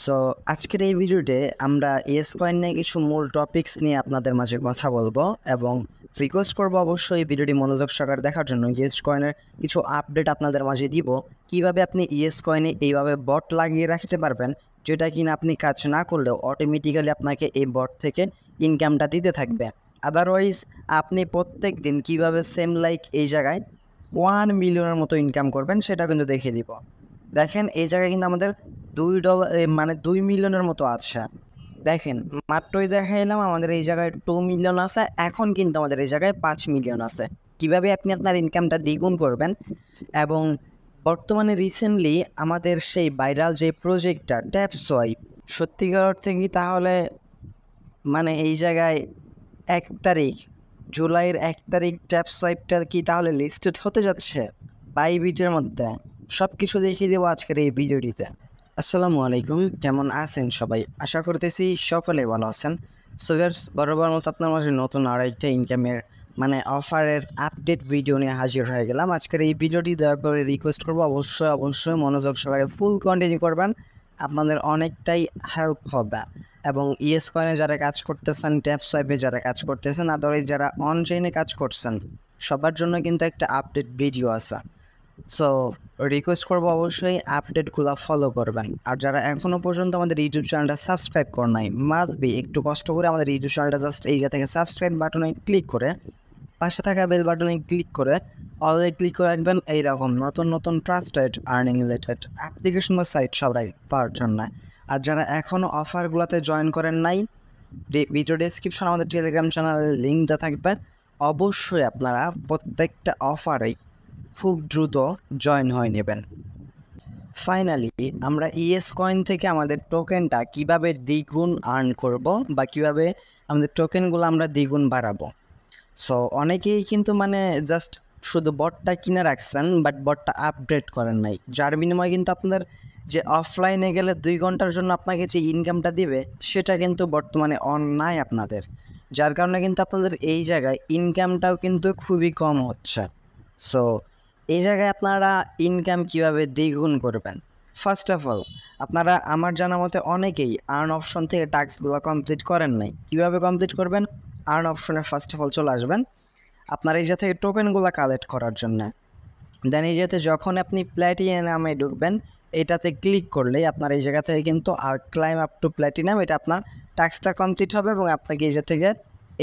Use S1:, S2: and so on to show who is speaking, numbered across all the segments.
S1: So আজকের এই ভিডিওতে আমরা ইয়েস কয়েন নিয়ে কিছু মূল টপিকস নিয়ে আপনাদের মাঝে কথা বলবো এবং রিকোয়েস্ট করবো অবশ্যই এই ভিডিওটি মনোযোগ সহকারে দেখার জন্য। ইয়েস কয়েনের কিছু আপডেট আপনাদের মাঝে দিব, কিভাবে আপনি ইয়েস কয়েনে এইভাবে বট লাগিয়ে রাখতে পারবেন যেটা কিনা আপনি কাজ না করলেও অটোমেটিক্যালি আপনাকে এই বট থেকে ইনকামটা দিতে থাকবে। আদারওয়াইজ আপনি প্রত্যেক দিন কীভাবে সেম লাইক এই জায়গায় 1 মিলিয়নের মতো ইনকাম করবেন সেটা কিন্তু দেখিয়ে দিব। দেখেন এই জায়গায় কিন্তু আমাদের $2 মানে 2 মিলিয়নের মতো আছে। দেখেন মাত্রই দেখাইলাম আমাদের এই জায়গায় 2 মিলিয়ন আছে, এখন কিন্তু আমাদের এই জায়গায় 5 মিলিয়ন আছে। কিভাবে আপনি আপনার ইনকামটা দ্বিগুণ করবেন এবং বর্তমানে রিসেন্টলি আমাদের সেই ভাইরাল যে প্রজেক্টটা ট্যাপ সোয়াইপ, সত্যিকার অর্থে কি তাহলে মানে এই জায়গায় 1 তারিখ জুলাইয়ের 1 তারিখ ট্যাপ সোয়াইপটা কি তাহলে লিস্টেড হতে যাচ্ছে বাইবিটের মধ্যে? সব কিছু দেখিয়ে দেবো আজকের এই ভিডিওটিতে। আসসালামু আলাইকুম, কেমন আছেন সবাই? আশা করতেছি সকলে ভালো আছেন। সো গাইস, বরাবর মতো আপনার মাঝে নতুন আরেকটা ইনকামের অফারের আপডেট ভিডিও নিয়ে হাজির হয়ে গেলাম। আজকের এই ভিডিওটি দয়া করে রিকোয়েস্ট করবো অবশ্যই মনোযোগ সহকারে ফুল কন্টিনিউ করবেন, আপনাদের অনেকটাই হেল্প হবে। এবং ইয়েস কয়েনে যারা কাজ করতেছেন, ট্যাপ সোয়াইপে যারা কাজ করতেছেন, আদারওয়াইজ যারা অনলাইনে কাজ করছেন, সবার জন্য কিন্তু একটা আপডেট ভিডিও আছে। সো রিকোয়েস্ট করবো অবশ্যই আপডেটগুলো ফলো করবেন। আর যারা এখনও পর্যন্ত আমাদের ইউটিউব চ্যানেলটা সাবস্ক্রাইব করে নাই, মাস্ট বি একটু কষ্ট করে আমাদের ইউটিউব চ্যানেলটা জাস্ট এই থেকে সাবস্ক্রাইব বাটনে ক্লিক করে পাশে থাকা বেল বাটনে ক্লিক করে অলরেডি ক্লিক করে রাখবেন এইরকম নতুন ট্রাস্টেড আর্নিং রিলেটেড অ্যাপ্লিকেশন বা সাইট সবাই পাওয়ার জন্য। আর যারা এখনও অফারগুলোতে জয়েন করেন নাই, ভিডিও ডেসক্রিপশন আমাদের টেলিগ্রাম চ্যানেলের লিঙ্ক দেওয়া থাকবে। অবশ্যই আপনারা প্রত্যেকটা অফারেই খুব দ্রুত জয়েন হয়ে নেবেন। ফাইনালি আমরা ইয়েস কয়েন থেকে আমাদের টোকেনটা কিভাবে দ্বিগুণ আর্ন করব বা কিভাবে আমাদের টোকেনগুলো আমরা দ্বিগুণ বাড়াবো। সো অনেকেই কিন্তু জাস্ট শুধু বটটা কিনে রাখছেন, বাট বটটা আপডেট করেন নাই, যার বিনিময়ে কিন্তু আপনাদের যে অফলাইনে গেলে 2 ঘন্টার জন্য আপনাকে যে ইনকামটা দিবে সেটা কিন্তু বর্তমানে অন নাই আপনাদের, যার কারণে কিন্তু আপনাদের এই জায়গায় ইনকামটাও কিন্তু খুবই কম হচ্ছে। সো এই জায়গায় আপনারা ইনকাম কিভাবে দ্বিগুণ করবেন? ফার্স্ট অফ অল আপনারা আমার জানা মতে অনেকেই আর্ন অপশন থেকে টাস্কগুলো কমপ্লিট করেন নাই। কীভাবে কমপ্লিট করবেন? আর্ন অপশনে ফার্স্ট অফ অল চলে আসবেন আপনার এই থেকে টোকেনগুলো কালেক্ট করার জন্য। দেন এই যখন আপনি প্ল্যাটিনামে ঢুকবেন, এটাতে ক্লিক করলেই আপনার এই জায়গা থেকে কিন্তু ক্লাইম আপ টু প্ল্যাটিনাম, এটা আপনার টাস্কটা কমপ্লিট হবে এবং আপনাকে এই থেকে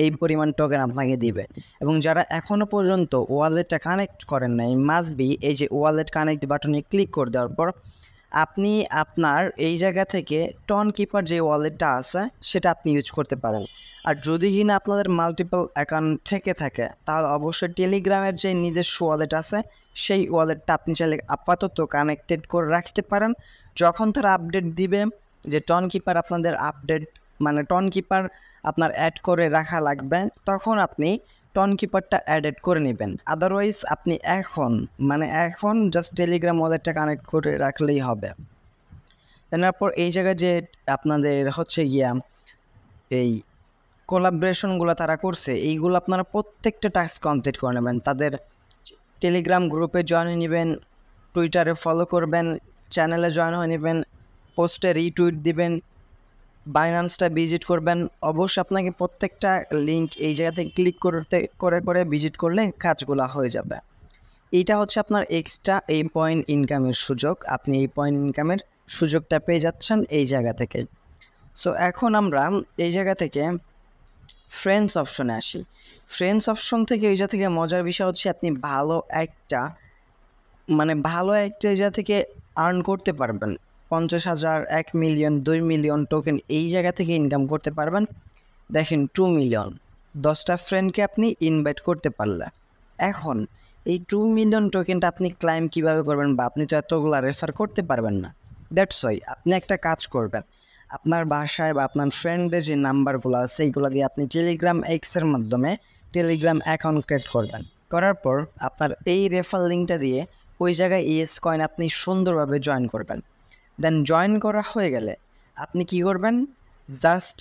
S1: এই পরিমাণ টোকেন আপনাকে দিবে। এবং যারা এখনও পর্যন্ত ওয়ালেটটা কানেক্ট করেন নাই, মাস্ট বি এই যে ওয়ালেট কানেক্ট বাটনে ক্লিক করে দেওয়ার পর আপনি আপনার এই জায়গা থেকে টন কিপার যে ওয়ালেটটা আছে সেটা আপনি ইউজ করতে পারেন। আর যদি কিনা আপনাদের মাল্টিপল অ্যাকাউন্ট থেকে থাকে তাহলে অবশ্যই টেলিগ্রামের যে নিজস্ব ওয়ালেট আছে সেই ওয়ালেটটা আপনি চাইলে আপাতত কানেক্টেড করে রাখতে পারেন। যখন তারা আপডেট দিবে যে টন কিপার আপনাদের আপডেট টন কিপার আপনার অ্যাড করে রাখা লাগবে, তখন আপনি টন কিপারটা অ্যাডেড করে নেবেন। আদারওয়াইজ আপনি এখন জাস্ট টেলিগ্রাম ওয়ালেটটা কানেক্ট করে রাখলেই হবে। তারপর এই জায়গায় যে আপনাদের হচ্ছে এই কোলাবরেশনগুলো তারা করছে, এইগুলো আপনারা প্রত্যেকটা টাস্ক কমপ্লিট করে নেবেন। তাদের টেলিগ্রাম গ্রুপে জয়েন হয়ে নেবেন, টুইটারে ফলো করবেন, চ্যানেলে জয়েন হয়ে নেবেন, পোস্টে রিটুইট দিবেন, বাইন্যান্সটা ভিজিট করবেন। অবশ্যই আপনাকে প্রত্যেকটা লিঙ্ক এই জায়গা থেকে ক্লিক করে ভিজিট করলে কাজগুলো হয়ে যাবে। এইটা হচ্ছে আপনার এক্সট্রা এই পয়েন্ট ইনকামের সুযোগ। আপনি এই পয়েন্ট ইনকামের সুযোগটা পেয়ে যাচ্ছেন এই জায়গা থেকে। সো এখন আমরা এই জায়গা থেকে ফ্রেন্ডস অপশনে আসি। ফ্রেন্ডস অপশন থেকে এই জায়গা থেকে মজার বিষয় হচ্ছে আপনি ভালো একটা জায়গা থেকে আর্ন করতে পারবেন। 50,000, 1 মিলিয়ন, 2 মিলিয়ন টোকেন এই জায়গা থেকে ইনকাম করতে পারবেন। দেখেন 2 মিলিয়ন, 10টা ফ্রেন্ডকে আপনি ইনভাইট করতে পারলে। এখন এই 2 মিলিয়ন টোকেনটা আপনি ক্লাইম কিভাবে করবেন? বা আপনি তো এতগুলো রেফার করতে পারবেন না। দ্যাটস ওয়াই আপনি একটা কাজ করবেন, আপনার বাসায় বা আপনার ফ্রেন্ডদের যে নাম্বারগুলো আছে এইগুলো দিয়ে আপনি টেলিগ্রাম এক্সের মাধ্যমে টেলিগ্রাম অ্যাকাউন্ট ক্রিয়েট করবেন। করার পর আপনার এই রেফার লিঙ্কটা দিয়ে ওই জায়গায় ইয়েস কয়েন আপনি সুন্দরভাবে জয়েন করবেন। দেন জয়েন করা হয়ে গেলে আপনি কি করবেন? জাস্ট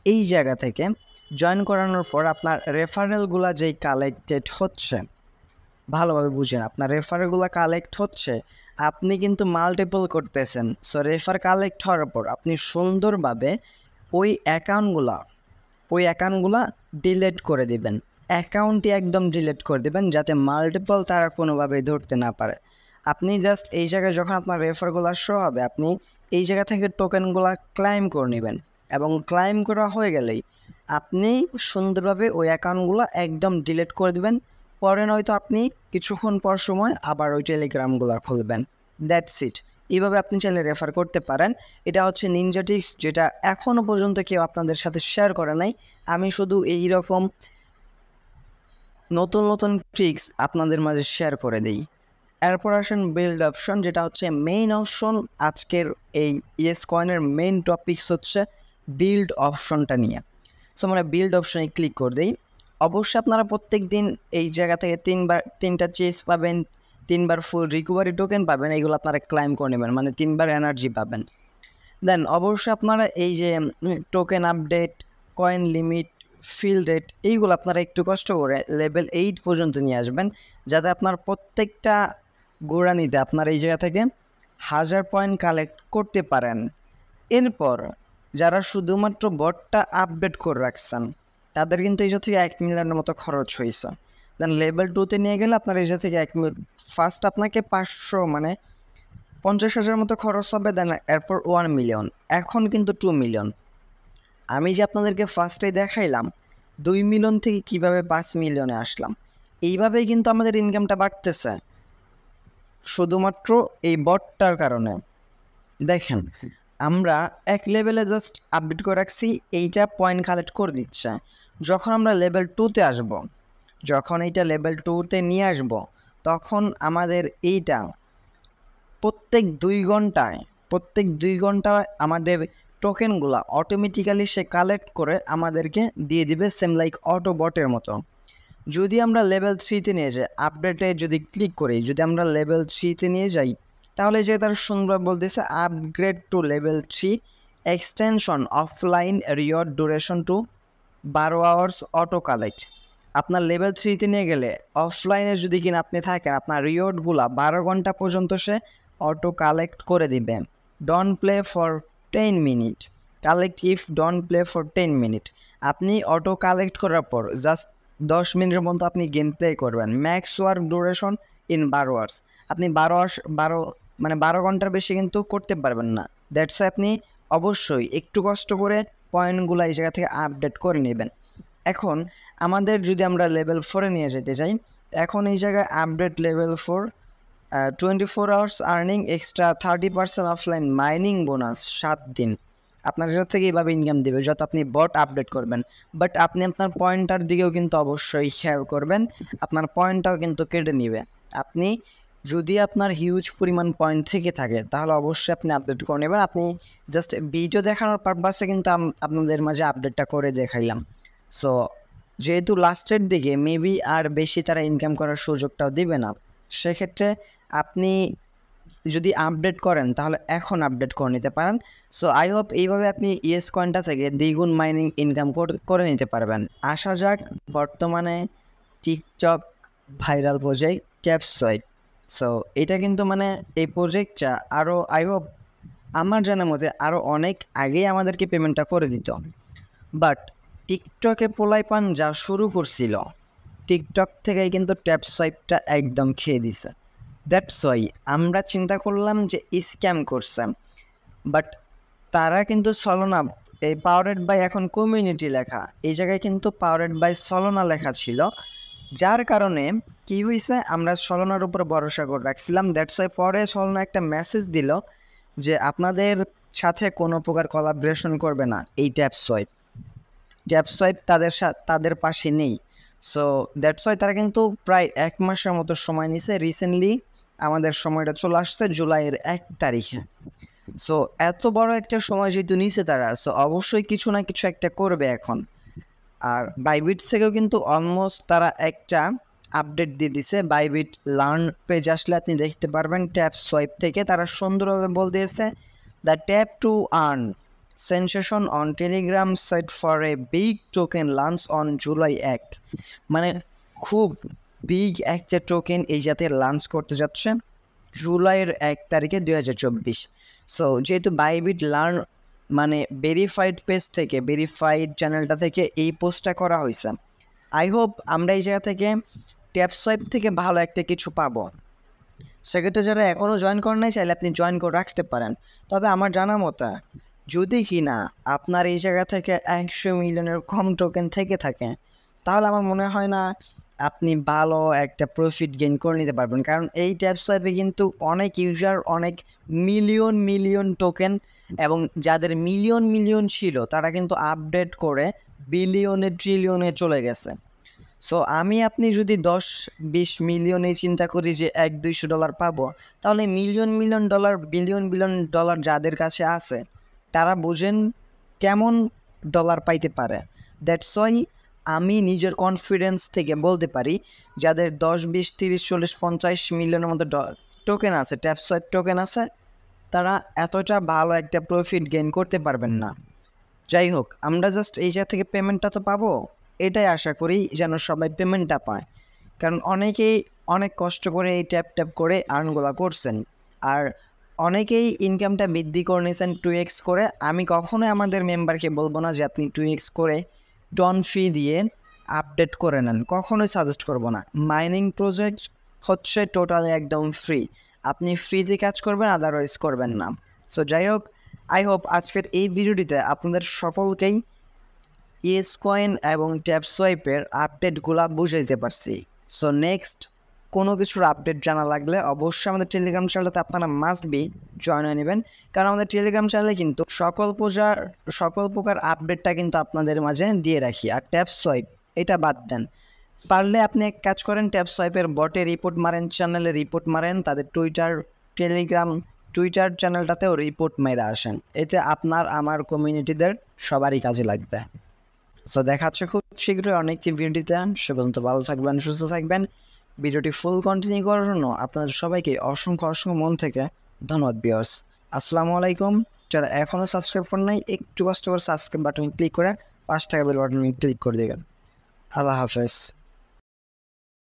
S1: এই জায়গা থেকে জয়েন করানোর পর আপনার রেফারেলগুলো যেই কালেক্টেড হচ্ছে, ভালোভাবে বুঝেন, আপনার রেফারেলগুলো কালেক্ট হচ্ছে আপনি কিন্তু মাল্টিপল করতেছেন। সো রেফার কালেক্ট হওয়ার পর আপনি সুন্দরভাবে ওই অ্যাকাউন্টগুলা ডিলিট করে দিবেন। অ্যাকাউন্টটি একদম ডিলিট করে দিবেন যাতে মাল্টিপল তারা কোনোভাবেই ধরতে না পারে। আপনি জাস্ট এই জায়গায় যখন আপনার রেফারগুলো শো হবে, আপনি এই জায়গা থেকে টোকেনগুলো ক্লাইম করে নেবেন এবং ক্লাইম করা হয়ে গেলেই আপনি সুন্দরভাবে ওই অ্যাকাউন্টগুলো একদম ডিলিট করে দেবেন। পরে নয়তো আপনি কিছুক্ষণ পর সময় আবার ওই টেলিগ্রামগুলো খুলবেন। That's it. এইভাবে আপনি চাইলে রেফার করতে পারেন। এটা হচ্ছে নিনজা ট্রিক্স, যেটা এখনও পর্যন্ত কেউ আপনাদের সাথে শেয়ার করে নাই। আমি শুধু এই রকম নতুন নতুন ট্রিক্স আপনাদের মাঝে শেয়ার করে দিই। এরপর আসেন বিল্ড অপশন, যেটা হচ্ছে মেইন অপশন। আজকের এই ইয়েস কয়েনের মেইন টপিকস হচ্ছে বিল্ড অপশনটা নিয়ে। সো আমরা বিল্ড অপশনে ক্লিক করে দিই। অবশ্যই আপনারা প্রত্যেক দিন এই জায়গা থেকে তিনটা চেস পাবেন, 3বার ফুল রিকভারি টোকেন পাবেন। এইগুলো আপনারা ক্লাইম করে নেবেন, মানে 3বার এনার্জি পাবেন। দেন অবশ্যই আপনারা এই যে token update, coin limit, fill rate, এইগুলো আপনারা একটু কষ্ট করে লেভেল 8 পর্যন্ত নিয়ে আসবেন, যাতে আপনার প্রত্যেকটা গোড়ানিতে আপনার এই জায়গা থেকে 1000 পয়েন্ট কালেক্ট করতে পারেন। এরপর যারা শুধুমাত্র বটটা আপডেট করে রাখছেন তাদের কিন্তু এই জায়গা থেকে 1 মিলিয়নের মতো খরচ হয়েছে। দেন লেভেল 2তে নিয়ে গেলে আপনার এই জায়গা থেকে ফার্স্ট আপনাকে 500 মানে 50,000 মতো খরচ হবে। দেন এরপর 1 মিলিয়ন, এখন কিন্তু 2 মিলিয়ন। আমি যে আপনাদেরকে ফার্স্টেই দেখাইলাম 2 মিলিয়ন থেকে কিভাবে 5 মিলিয়নে আসলাম, এইভাবেই কিন্তু আমাদের ইনকামটা বাড়তেছে শুধুমাত্র এই বটটার কারণে। দেখেন, আমরা এক লেভেলে জাস্ট আপডেট করে রাখছি, এইটা পয়েন্ট কালেক্ট করে দিচ্ছে। যখন আমরা লেভেল 2তে আসব, যখন এইটা লেভেল 2তে নিয়ে আসব, তখন আমাদের এইটা প্রত্যেক 2 ঘন্টায় আমাদের টোকেনগুলো অটোমেটিক্যালি সে কালেক্ট করে আমাদেরকে দিয়ে দিবে, সেম লাইক অটো বটের মতো। যদি আমরা লেভেল 3তে নিয়ে যাই, আপডেটে যদি ক্লিক করি, যদি আমরা লেভেল 3তে নিয়ে যাই, তাহলে যে তার সুন্দর বলতেছে upgrade to level 3, extension offline reward duration to 12 hours auto collect. আপনার লেভেল 3তে নিয়ে গেলে অফলাইনে যদি কিনা আপনি থাকেন, আপনার রিওয়ার্ডগুলো 12 ঘন্টা পর্যন্ত সে অটো কালেক্ট করে দিবে। Don't play for 10 minute, collect if don't play for 10 minute. আপনি অটো কালেক্ট করার পর জাস্ট 10 মিনিটের মতো আপনি গেম প্লে করবেন। Max work duration in 12 hours. আপনি 12 ঘন্টার বেশি কিন্তু করতে পারবেন না। দ্যাটস আপনি অবশ্যই একটু কষ্ট করে পয়েন্টগুলো এই জায়গা থেকে আপডেট করে নেবেন। এখন আমাদের যদি আমরা লেভেল 4-এ নিয়ে যেতে চাই, এখন এই জায়গায় update level 4, 24 hours earning extra 30% offline mining bonus 7 দিন। আপনার কাছ থেকে এইভাবে ইনকাম দেবে যত আপনি বট আপডেট করবেন। বাট আপনি আপনার পয়েন্টটার দিকেও কিন্তু অবশ্যই খেয়াল করবেন, আপনার পয়েন্টটাও কিন্তু কেটে নেবে। আপনি যদি আপনার হিউজ পরিমাণ পয়েন্ট থেকে থাকে তাহলে অবশ্যই আপনি আপডেট করে নেবেন। আপনি জাস্ট ভিডিও দেখানোর পারপাসে কিন্তু আপনাদের মাঝে আপডেটটা করে দেখাইলাম। সো যেহেতু লাস্টের দিকে মেবি আর বেশি তারা ইনকাম করার সুযোগটাও দিবে না, সেক্ষেত্রে আপনি যদি আপডেট করেন তাহলে এখন আপডেট করে নিতে পারেন। সো আই হোপ এইভাবে আপনি ইয়েস কয়েনটা থেকে দ্বিগুণ মাইনিং ইনকাম করে নিতে পারবেন। আসা যাক বর্তমানে টিকটক ভাইরাল প্রজেক্ট ট্যাপসোয়াইপ। সো এটা কিন্তু মানে এই প্রজেক্টটা আরও আই হোপ আমার জানার মতে আরও অনেক আগেই আমাদেরকে পেমেন্টটা করে দিত। বাট টিকটকে পোলাইপান যা শুরু করছিল, টিকটক থেকেই কিন্তু ট্যাপসোয়াইপটা একদম খেয়ে দিছে। দ্যাটস ওয়াই আমরা চিন্তা করলাম যে স্ক্যাম করছে। বাট তারা কিন্তু সলোনা, এই পাওয়ারেড বাই এখন কমিউনিটি লেখা, এই জায়গায় কিন্তু পাওয়ারেড বাই সলোনা লেখা ছিল, যার কারণে কি হয়েছে আমরা সলোনার উপর ভরসা করে রাখছিলাম। দ্যাটস ওয়াই পরে সলোনা একটা মেসেজ দিল যে আপনাদের সাথে কোনো প্রকার কোলাবরেশন করবে না এই ট্যাপসোয়াইপ তাদের পাশে নেই। সো দ্যাটস ওয়াই তারা কিন্তু প্রায় 1 মাসের মতো সময় নিছে। রিসেন্টলি আমাদের সময়টা চলে আসছে জুলাইয়ের 1 তারিখে। সো এত বড় একটা সময় যেহেতু নিছে তারা, সো অবশ্যই কিছু না কিছু একটা করবে এখন। আর বাইবিট থেকেও কিন্তু অলমোস্ট তারা একটা আপডেট দিয়ে দিছে। বাইবিট লার্ন পেজ আসলে আপনি দেখতে পারবেন ট্যাপসোয়াইপ থেকে তারা সুন্দরভাবে বল দিয়েছে, the tap to earn sensation on Telegram site for a big token launch on July 1। মানে খুব বিগ একটা টোকেন এই জাতীয় লঞ্চ করতে যাচ্ছে। জুলাইয়ের 1 তারিখে 2024। সো যেহেতু বাইবিট লার্ন মানে ভেরিফাইড পেজ থেকে, ভেরিফাইড চ্যানেলটা থেকে এই পোস্টটা করা হয়েছে, আই হোপ আমরা এই জায়গা থেকে ট্যাপ সোয়াইপ থেকে ভালো একটা কিছু পাবো। সেক্ষেত্রে যারা এখনও জয়েন করেন নাই, চাইলে আপনি জয়েন করে রাখতে পারেন। তবে আমার জানা মতো যদি কি না আপনার এই জায়গা থেকে 100 মিলিয়নের কম টোকেন থেকে থাকে, তাহলে আমার মনে হয় না আপনি ভালো একটা প্রফিট গেইন করে নিতে পারবেন। কারণ এই ট্যাপ সোয়াইপে কিন্তু অনেক ইউজার, অনেক মিলিয়ন মিলিয়ন টোকেন, এবং যাদের মিলিয়ন মিলিয়ন ছিল তারা কিন্তু আপডেট করে বিলিয়নে ট্রিলিয়নে চলে গেছে। সো আমি আপনি যদি 10-20 মিলিয়নে চিন্তা করি যে $100-200 পাবো, তাহলে million million dollar, billion billion dollar যাদের কাছে আছে তারা বুঝেন কেমন ডলার পাইতে পারে। দ্যাটস ওয়াই আমি নিজের কনফিডেন্স থেকে বলতে পারি যাদের 10-20-30-40-50 মিলিয়নের মতো টোকেন আছে, ট্যাপ সোয়াইপ টোকেন আছে, তারা এতটা ভালো একটা প্রফিট গেইন করতে পারবেন না। যাই হোক, আমরা জাস্ট এই জায়গা থেকে পেমেন্টটা তো পাবো, এটাই আশা করি যেন সবাই পেমেন্টটা পায়। কারণ অনেকেই অনেক কষ্ট করে এই ট্যাপ ট্যাপ করে আর্নগুলো করছেন, আর অনেকেই ইনকামটা বৃদ্ধি করে নিয়েছেন 2x করে। আমি কখনোই আমাদের মেম্বারকে বলবো না যে আপনি 2x করে টন ফি দিয়ে আপডেট করে নেন, কখনোই সাজেস্ট করব না। মাইনিং প্রজেক্ট হচ্ছে টোটালি একদম ফ্রি, আপনি ফ্রিতে কাজ করবেন, আদারওয়াইজ করবেন না। সো যাই হোক, আই হোপ আজকের এই ভিডিওটিতে আপনাদের সকলকেই ইয়েস কয়েন এবং ট্যাপ সোয়াইপের আপডেটগুলো বুঝে দিতে পারছি। সো নেক্সট কোনো কিছুর আপডেট জানা লাগলে অবশ্যই আমাদের টেলিগ্রাম চ্যানেলটাতে আপনারা মাস্ট বি জয়েন হয়ে নেবেন। কারণ আমাদের টেলিগ্রাম চ্যানেলে কিন্তু সকল প্রকার আপডেটটা কিন্তু আপনাদের মাঝে দিয়ে রাখি। আর ট্যাপ সোয়াইপ এটা বাদ দেন, পারলে আপনি এক কাজ করেন, ট্যাপ সোয়াইপের বটে রিপোর্ট মারেন, চ্যানেলে রিপোর্ট মারেন, তাদের টুইটার চ্যানেলটাতেও রিপোর্ট মেরে আসেন। এতে আপনার আমার কমিউনিটিদের সবারই কাজে লাগবে। সো দেখা হচ্ছে খুব শীঘ্রই অনেকটি ভিডিওতে। সে পর্যন্ত ভালো থাকবেন, সুস্থ থাকবেন। ভিডিওটি ফুল কন্টিনিউ করার জন্য আপনাদের সবাইকে অসংখ্য অসংখ্য মন থেকে ধন্যবাদ ভিউয়ার্স। আসসালামু আলাইকুম। যারা এখনও সাবস্ক্রাইব করেন নাই, একটু কষ্ট করে সাবস্ক্রাইব বাটনে ক্লিক করে পাশে থাকা বেল বাটনে ক্লিক করে দেবেন। আল্লাহ হাফেজ।